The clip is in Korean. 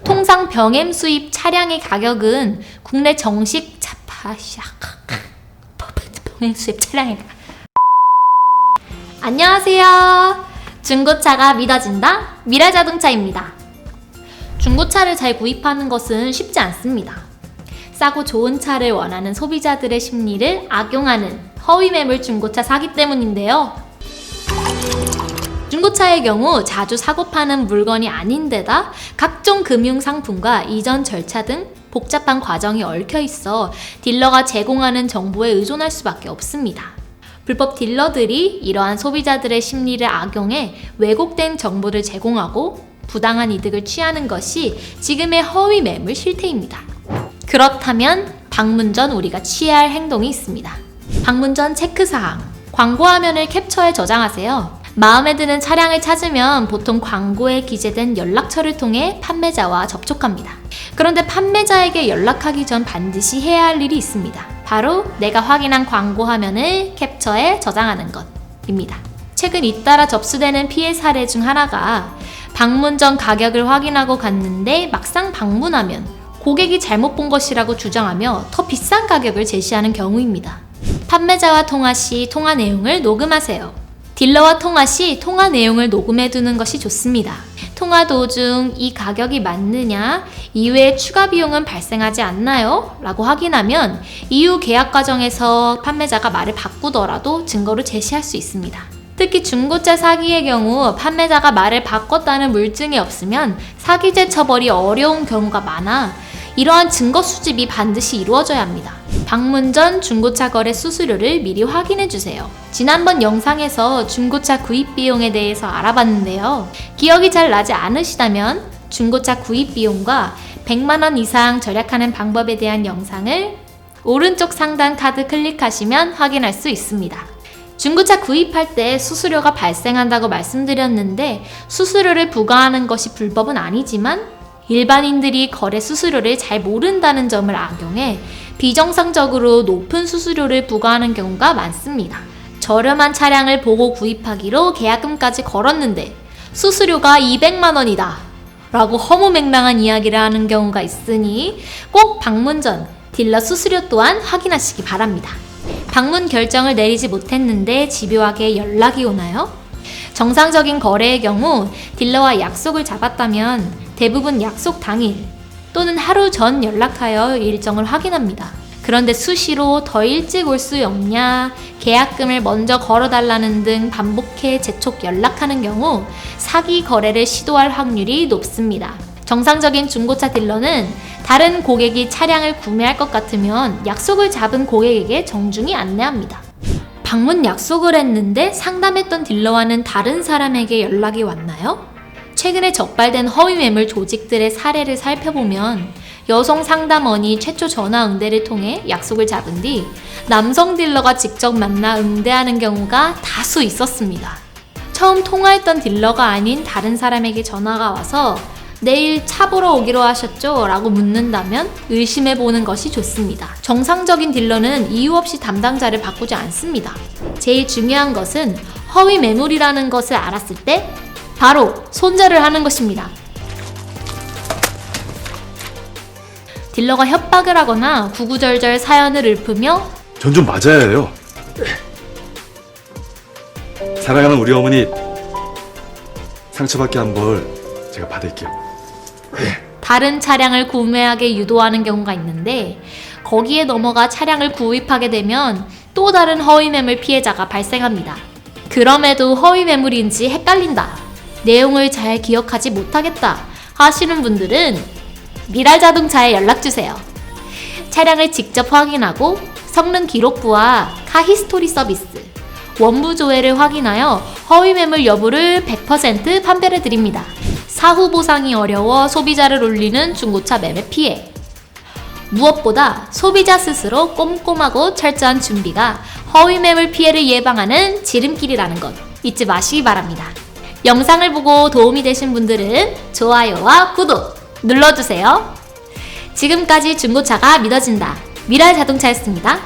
통상 병행 수입 차량의 가격은 국내 정식 병행 수입 차량의 안녕하세요. 중고차가 믿어진다? 미라자동차입니다. 중고차를 잘 구입하는 것은 쉽지 않습니다. 싸고 좋은 차를 원하는 소비자들의 심리를 악용하는 허위 매물 중고차 사기 때문인데요. 중고차의 경우 자주 사고 파는 물건이 아닌데다 각종 금융상품과 이전 절차 등 복잡한 과정이 얽혀 있어 딜러가 제공하는 정보에 의존할 수밖에 없습니다. 불법 딜러들이 이러한 소비자들의 심리를 악용해 왜곡된 정보를 제공하고 부당한 이득을 취하는 것이 지금의 허위 매물 실태입니다. 그렇다면 방문 전 우리가 취해야 할 행동이 있습니다. 방문 전 체크사항, 광고 화면을 캡처해 저장하세요. 마음에 드는 차량을 찾으면 보통 광고에 기재된 연락처를 통해 판매자와 접촉합니다. 그런데 판매자에게 연락하기 전 반드시 해야 할 일이 있습니다. 바로 내가 확인한 광고 화면을 캡처해 저장하는 것입니다. 최근 잇따라 접수되는 피해 사례 중 하나가 방문 전 가격을 확인하고 갔는데 막상 방문하면 고객이 잘못 본 것이라고 주장하며 더 비싼 가격을 제시하는 경우입니다. 판매자와 통화 시 통화 내용을 녹음하세요. 딜러와 통화 시 통화 내용을 녹음해 두는 것이 좋습니다. 통화 도중 이 가격이 맞느냐, 이외에 추가 비용은 발생하지 않나요? 라고 확인하면 이후 계약 과정에서 판매자가 말을 바꾸더라도 증거로 제시할 수 있습니다. 특히 중고차 사기의 경우 판매자가 말을 바꿨다는 물증이 없으면 사기죄 처벌이 어려운 경우가 많아 이러한 증거 수집이 반드시 이루어져야 합니다. 방문 전 중고차 거래 수수료를 미리 확인해 주세요. 지난번 영상에서 중고차 구입 비용에 대해서 알아봤는데요. 기억이 잘 나지 않으시다면 중고차 구입 비용과 100만원 이상 절약하는 방법에 대한 영상을 오른쪽 상단 카드 클릭하시면 확인할 수 있습니다. 중고차 구입할 때 수수료가 발생한다고 말씀드렸는데 수수료를 부과하는 것이 불법은 아니지만 일반인들이 거래 수수료를 잘 모른다는 점을 악용해 비정상적으로 높은 수수료를 부과하는 경우가 많습니다. 저렴한 차량을 보고 구입하기로 계약금까지 걸었는데 수수료가 200만 원이다 라고 허무맹랑한 이야기를 하는 경우가 있으니 꼭 방문 전 딜러 수수료 또한 확인하시기 바랍니다. 방문 결정을 내리지 못했는데 집요하게 연락이 오나요? 정상적인 거래의 경우 딜러와 약속을 잡았다면 대부분 약속 당일 또는 하루 전 연락하여 일정을 확인합니다. 그런데 수시로 더 일찍 올 수 없냐, 계약금을 먼저 걸어달라는 등 반복해 재촉 연락하는 경우 사기 거래를 시도할 확률이 높습니다. 정상적인 중고차 딜러는 다른 고객이 차량을 구매할 것 같으면 약속을 잡은 고객에게 정중히 안내합니다. 방문 약속을 했는데 상담했던 딜러와는 다른 사람에게 연락이 왔나요? 최근에 적발된 허위 매물 조직들의 사례를 살펴보면 여성 상담원이 최초 전화 응대를 통해 약속을 잡은 뒤 남성 딜러가 직접 만나 응대하는 경우가 다수 있었습니다. 처음 통화했던 딜러가 아닌 다른 사람에게 전화가 와서 내일 차 보러 오기로 하셨죠? 라고 묻는다면 의심해보는 것이 좋습니다. 정상적인 딜러는 이유 없이 담당자를 바꾸지 않습니다. 제일 중요한 것은 허위 매물이라는 것을 알았을 때 바로 손절을 하는 것입니다. 딜러가 협박을 하거나 구구절절 사연을 읊으며 전 좀 맞아야 해요. 사랑하는 우리 어머니 상처받게 한 벌 제가 받을게요. 다른 차량을 구매하게 유도하는 경우가 있는데 거기에 넘어가 차량을 구입하게 되면 또 다른 허위 매물 피해자가 발생합니다. 그럼에도 허위 매물인지 헷갈린다, 내용을 잘 기억하지 못하겠다 하시는 분들은 미랄자동차에 연락주세요. 차량을 직접 확인하고 성능 기록부와 카 히스토리 서비스, 원부 조회를 확인하여 허위 매물 여부를 100% 판별해드립니다. 사후 보상이 어려워 소비자를 울리는 중고차 매매 피해. 무엇보다 소비자 스스로 꼼꼼하고 철저한 준비가 허위 매물 피해를 예방하는 지름길이라는 것 잊지 마시기 바랍니다. 영상을 보고 도움이 되신 분들은 좋아요와 구독 눌러주세요. 지금까지 중고차가 믿어진다. 미랄자동차였습니다.